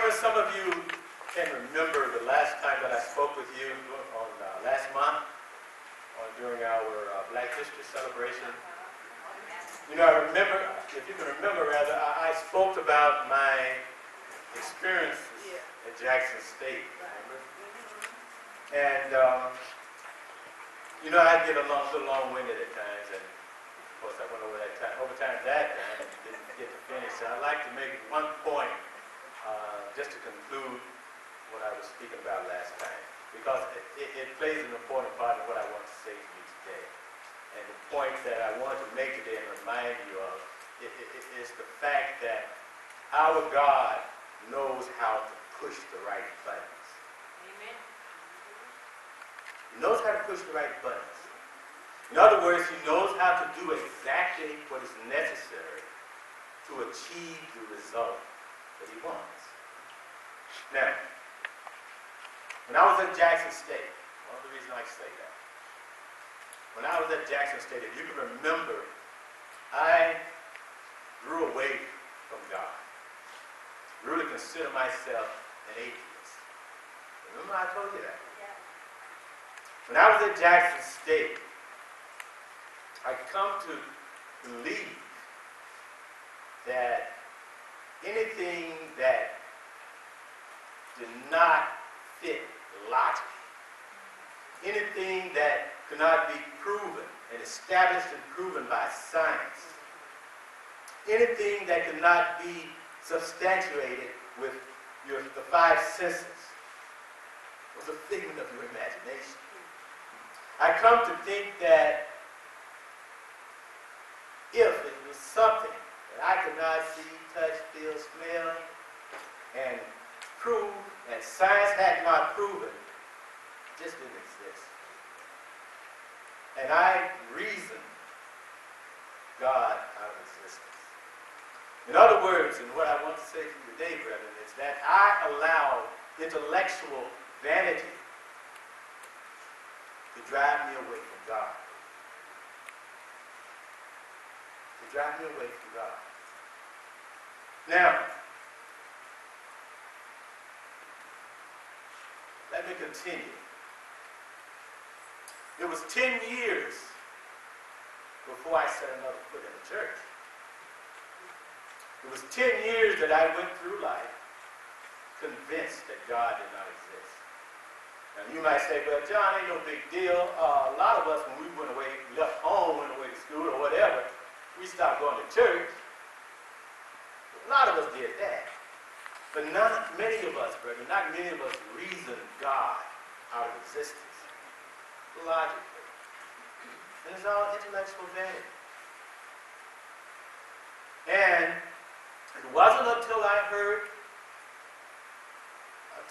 remember some of you can remember the last time that I spoke with you on last month during our Black History celebration. You know, I remember, if you can remember rather, I spoke about my experiences at Jackson State. And, you know, I get a little long-winded at times, and of course I went over time that time and didn't get to finish. So I'd like to make one point just to conclude what I was speaking about last time, because it plays an important part of what I want to say to you today. And the point that I want to make today and remind you of is the fact that our God knows how to push the right buttons. Amen. He knows how to push the right buttons. In other words, he knows how to do exactly what is necessary to achieve the result that he wants. Now, when I was at Jackson State, one of the reasons I say that, when I was at Jackson State, if you can remember, I grew away from God. Really consider myself an atheist. Remember I told you that? Yeah. When I was at Jackson State, I come to believe that anything that did not fit logic, anything that could not be proven and established and proven by science, anything that could not be substantiated with the five senses was a figment of your imagination. I come to think that if it was something that I could not see, touch, feel, smell, and prove, and science had not proven, it just didn't exist. And I reasoned God out of existence. In other words, and what I want to say to you today, brethren, is that I allowed intellectual vanity to drive me away from God. To drive me away from God. Now, let me continue. It was 10 years before I set another foot in the church. It was 10 years that I went through life convinced that God did not exist. Now you might say, well, John, ain't no big deal. A lot of us, when we went away, left home, went away to school or whatever, we stopped going to church. A lot of us did that. But not many of us, brother, not many of us reasoned God out of existence logically. And it's all intellectual vanity. And it wasn't until I heard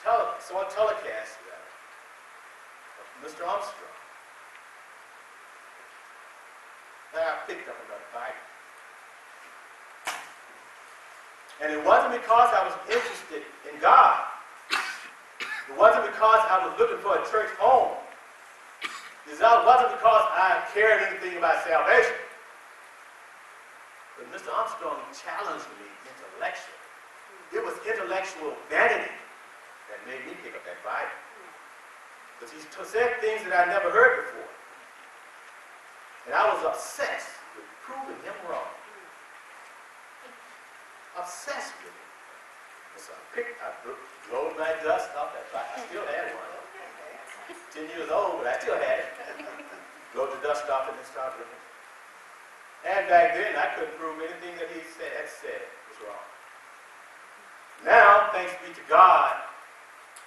saw a telecast of Mr. Armstrong that I picked up another Bible. And it wasn't because I was interested in God. It wasn't because I was looking for a church home. It wasn't because I cared anything about salvation. But Mr. Armstrong challenged me intellectually. It was intellectual vanity that made me pick up that Bible. Because he said things that I never heard before. And I was obsessed with proving him wrong. Obsessed with it. And so I blowed my dust off that Bible. I still had one. 10 years old, but I still had it. Blowed the dust off and then started looking. And back then, I couldn't prove anything that he had said was wrong. Now, thanks be to God,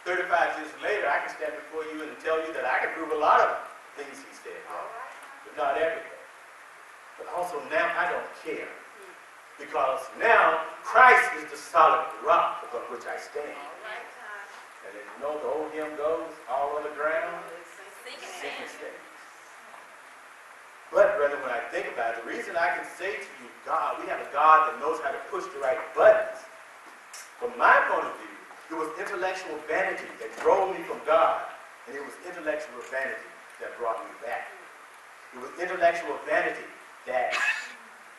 35 years later, I can stand before you and tell you that I can prove a lot of things he said wrong, but not everything. But also now, I don't care. Because now, Christ is the solid rock upon which I stand. And as you know, the old hymn goes, all on the ground, sinking sand. But, brother, when I think about it, the reason I can say to you, God, we have a God that knows how to push the right buttons. From my point of view, it was intellectual vanity that drove me from God, and it was intellectual vanity that brought me back. It was intellectual vanity that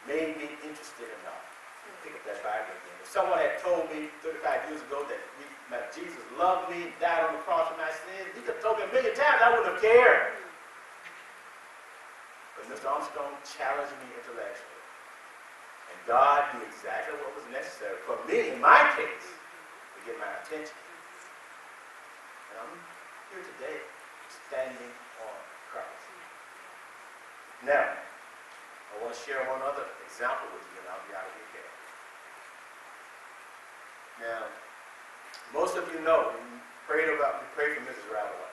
made me interested enough to pick up that Bible again. If someone had told me 35 years ago that we that Jesus loved me, died on the cross for my sins. He could have told me a million times, I wouldn't have cared. But Mr. Armstrong challenged me intellectually. And God knew exactly what was necessary for me, in my case, to get my attention. And I'm here today, standing on Christ. Now, I want to share one other example with you, and I'll be out of your hair. Now, most of you know, we prayed for Mrs. Rattaway.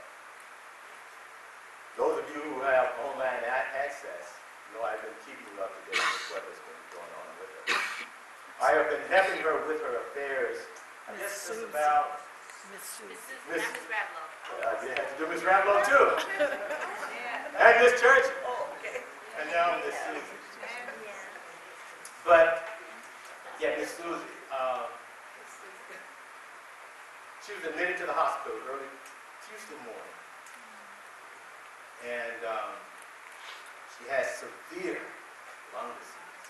Those of you who have online access know I've been keeping you up to date with what has been going on with her. I have been helping her with her affairs, I guess since about... Mrs. Ratlow. I did have to do Miss Ratlow too. And Miss Church. Oh, okay. And now Miss Susie. But, yeah, Miss Susie. She was admitted to the hospital early Tuesday morning. And she has severe lung disease.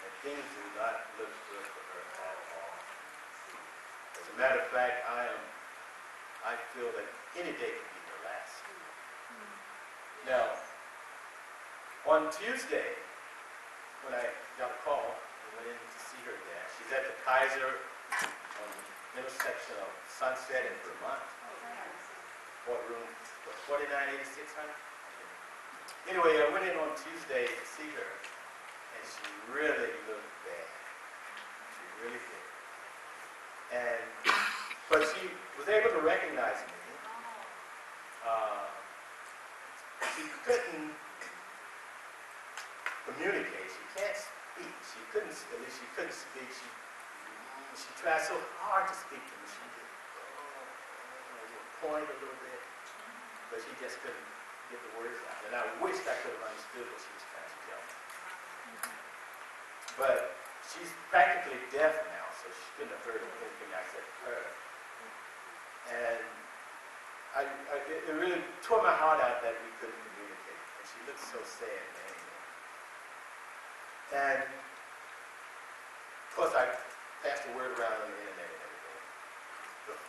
And things do not look good for her at all. As a matter of fact, I feel that any day could be her last. Now, on Tuesday, when I got a call and went in to see her again, she's at the Kaiser on the intersection of Sunset and Vermont. Courtroom, 4986, honey? Anyway, I went in on Tuesday to see her, and she really looked bad. She really did. But she was able to recognize me. She couldn't communicate. She can't speak. At least she couldn't speak. She tried so hard to speak to me. She did point a little bit, but she just couldn't get the words out. And I wished I could have understood what she was trying to tell me. But she's practically deaf now, so she couldn't have heard anything I said to her. And it really tore my heart out that we couldn't communicate. And she looked so sad and angry. And, of course, I passed the word around on the internet and everything.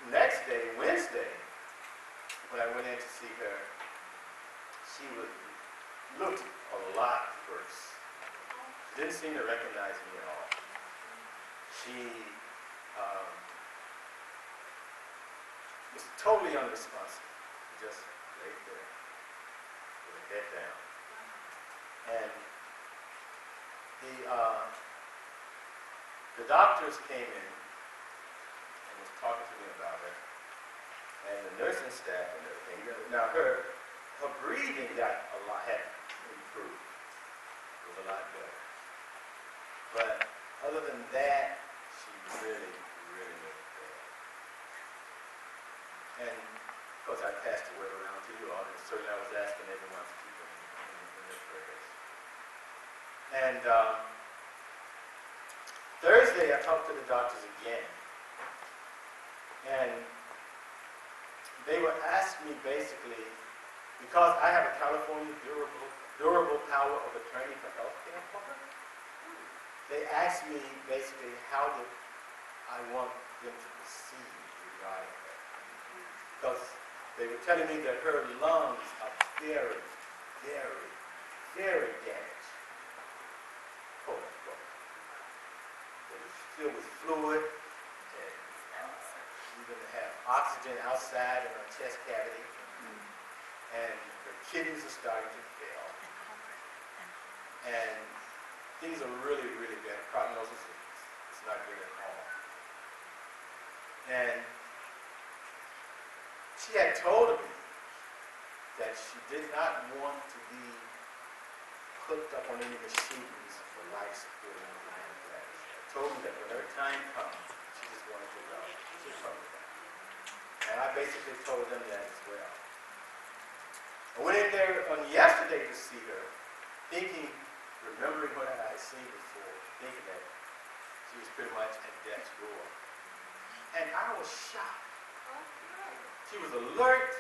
The next day, Wednesday, when I went in to see her, she looked a lot worse. She didn't seem to recognize me at all. She was totally unresponsive. Just laid there with her head down. And the doctors came in and was talking to me about her. And the nursing staff and everything. Now her breathing had improved. It was a lot better. But other than that, she really, really looked bad. And of course I passed the word around to you all, and certainly I was asking everyone to keep her in their prayers. And Thursday I talked to the doctors again. And they would ask me basically, because I have a California durable power of attorney for health care for her, they asked me basically how did I want them to proceed regarding her. Because they were telling me that her lungs are very, very, very damaged. Quote unquote. They were filled with fluid. We're going to have oxygen outside in her chest cavity, and her kidneys are starting to fail. And things are really, really bad. Prognosis is not good at all. And she had told me that she did not want to be hooked up on any machines for life support or anything like that. She told me that when her time comes, she just wanted to go. She told me that. And I basically told them that as well. I went in there on yesterday to see her, remembering what I had seen before, thinking that she was pretty much at death's door. And I was shocked. She was alert.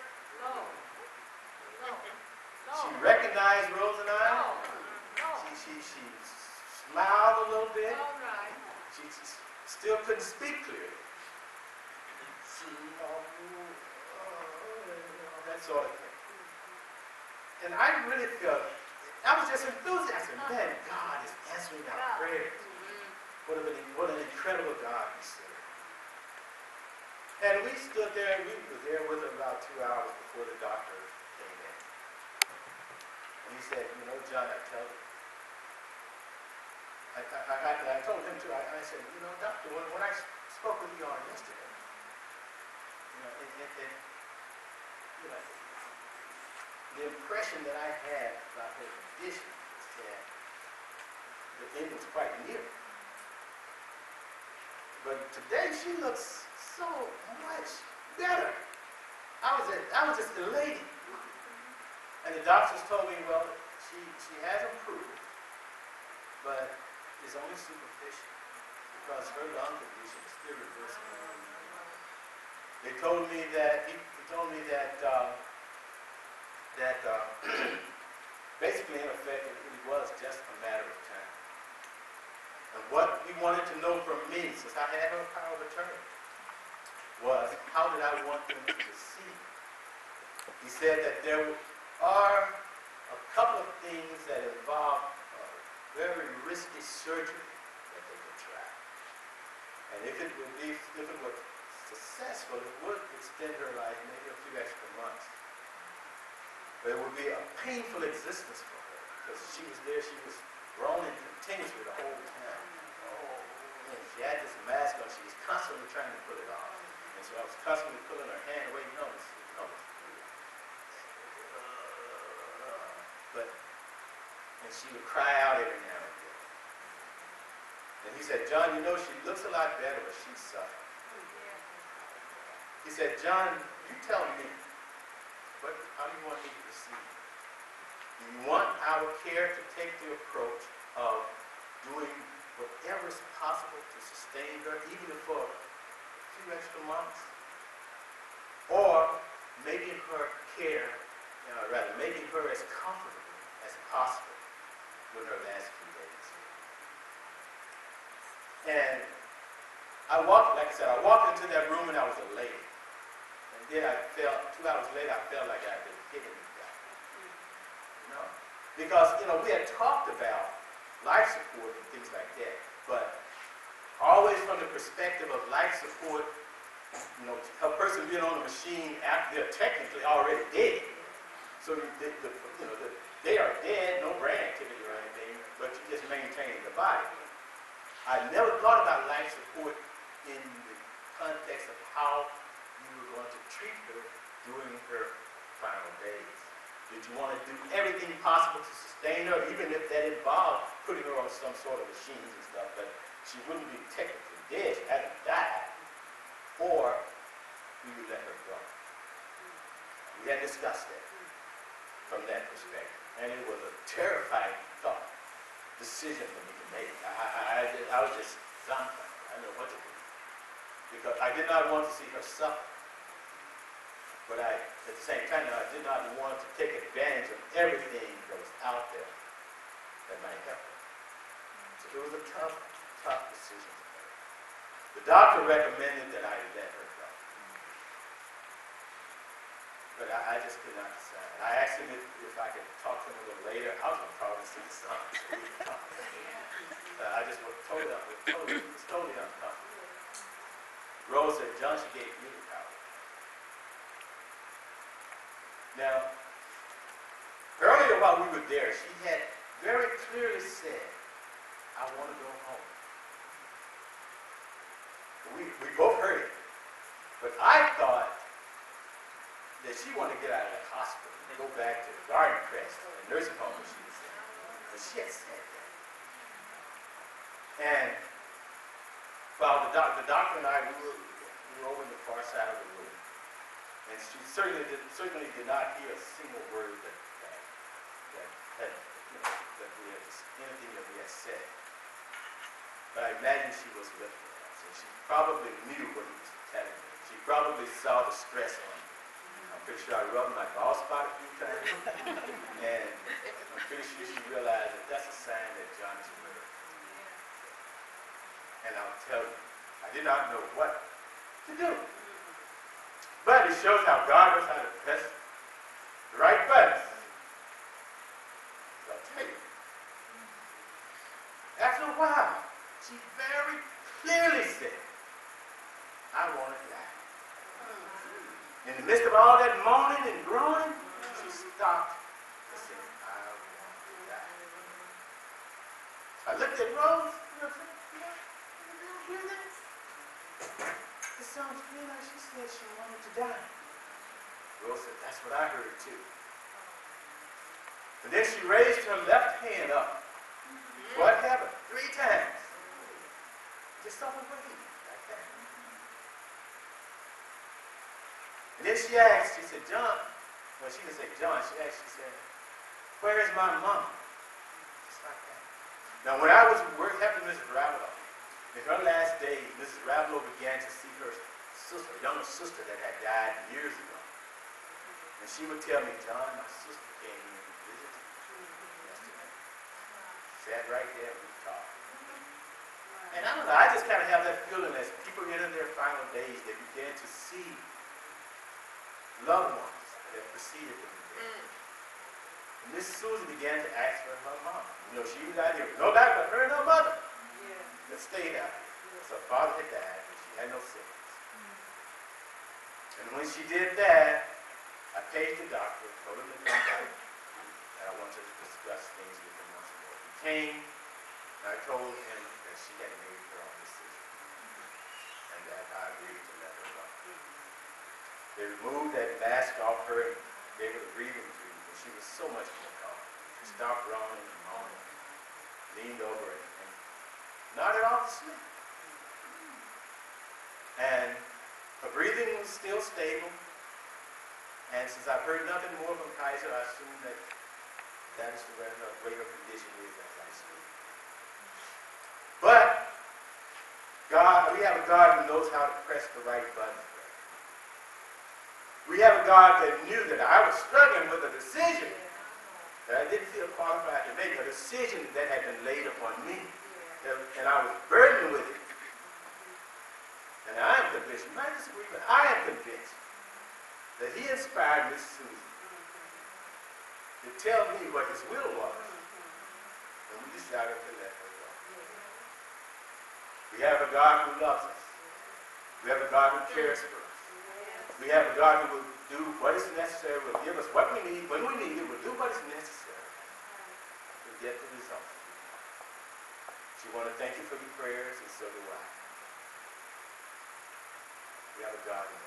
She recognized Rose and I. She smiled a little bit. She still couldn't speak clearly. that sort of thing. And I really felt, I was just enthusiastic. Man, God is answering our prayers. What an incredible God we serve. And we stood there, we were there with him about 2 hours before the doctor came in. And he said, you know, John, I tell you, I told him too, I said, you know, doctor, when I spoke with you on yesterday, you know, you know, the impression that I had about her condition was that the end was quite near. But today she looks so much better. I was just elated. And the doctors told me, well, she has improved, but it's only superficial because her lung condition is still reversible. They told me that basically, in effect, it really was just a matter of time. And what he wanted to know from me, since I had no power of attorney, was how did I want them to proceed? He said that there are a couple of things that involve very risky surgery that they could try. And if it were successful, it would extend her life maybe a few extra months. But it would be a painful existence for her because she was there, she was groaning continuously the whole time. And she had this mask on, she was constantly trying to put it off. And so I was constantly pulling her hand away, and she would cry out every now and then. And he said, John, you know, she looks a lot better, but she's suffering. He said, John, you tell me, how do you want me to proceed? Do you want our care to take the approach of doing whatever is possible to sustain her, even for a few extra months? Or making her care, making her as comfortable as possible with her last few days. And I walked into that room and I was elated. And then I felt, 2 hours later, I felt like I had been hitting me down. You know? Because, you know, we had talked about life support and things like that, but always from the perspective of life support, you know, a person being on a machine after they're technically already dead. So they are dead, no brain activity or anything, but you just maintain the body. I never thought about life support in the context of how you were going to treat her during her final days. Did you want to do everything possible to sustain her, even if that involved putting her on some sort of machines and stuff, but she wouldn't be technically dead, she hadn't died, or we would let her go. We had discussed that from that perspective. And it was a terrifying decision for me to make. I was just dumbfounded. I didn't know what to do. Because I did not want to see her suffer. But at the same time, I did not want to take advantage of everything that was out there that might help her. So it was a tough decision to make. The doctor recommended that I let her go. But I just could not decide. I asked him if I could talk to him a little later. I was going to probably see the son. I just was totally uncomfortable. Rose said, John, she gave you the power. Now, earlier while we were there, she had very clearly said, I want to go home. We both heard it. But I thought that she wanted to get out of the hospital and go back to the Garden Crest, the nursing home where she was in. But she had said that. And while the doctor and I, we were over in the far side of the room. And she certainly did not hear a single word anything that we had said. But I imagine she was looking at us, and she probably knew what he was telling me. She probably saw the stress on me. I'm pretty sure I rubbed my bald spot a few times, and I'm pretty sure she realized that that's a sign that John is with her. And I'll tell you, I did not know what to do. But it shows how God knows how to press the right buttons. So I'll tell you. After a while, she very clearly said, I want to die. In the midst of all that moaning and groaning, she stopped and said, I want to die. I looked at Rose, and I said, you hear that? It sounds to me like she said she wanted to die. Rose said, that's what I heard too. And then she raised her left hand up toward heaven 3 times. Just on the way, like that. And then she asked, she said, John, well, she didn't say John, she said, where is my mom? Just like that. Now, when I was helping Mrs. Ravelow, in her last days, Mrs. Ravelow began to see her sister, younger sister that had died years ago. And she would tell me, John, my sister came in and visited yesterday. Sat right there and we talked. And I don't know, I just kind of have that feeling as people enter their final days, they begin to see loved ones that preceded them. And Miss Susan began to ask for her mom. You know, she was out here, no doubt but her and her mother that stayed out here. So her father had died and she had no siblings. And when she did that, I paged the doctor, told him to come back, and I wanted to discuss things with him once more. He came, and I told him that she had made her own decision, and that I agreed to let her go. They removed that mask off her and gave her the breathing tube, and she was so much more calm. She stopped groaning and moaning, leaned over and nodded off to sleep. And her breathing was still stable. And since I've heard nothing more from Kaiser, I assume that that is the way her condition is as I speak. But God, we have a God who knows how to press the right buttons. We have a God that knew that I was struggling with a decision that I didn't feel qualified to make, a decision that had been laid upon me, and I was burdened with it. And I am convinced, not disagree, but I am convinced that he inspired Miss Susan to tell me what his will was. And we decided to let her go. We have a God who loves us. We have a God who cares for us. We have a God who will do what is necessary, will give us what we need, when we need it, will do what is necessary to get the result. She wanted to thank you for your prayers, and so do I. We have a God who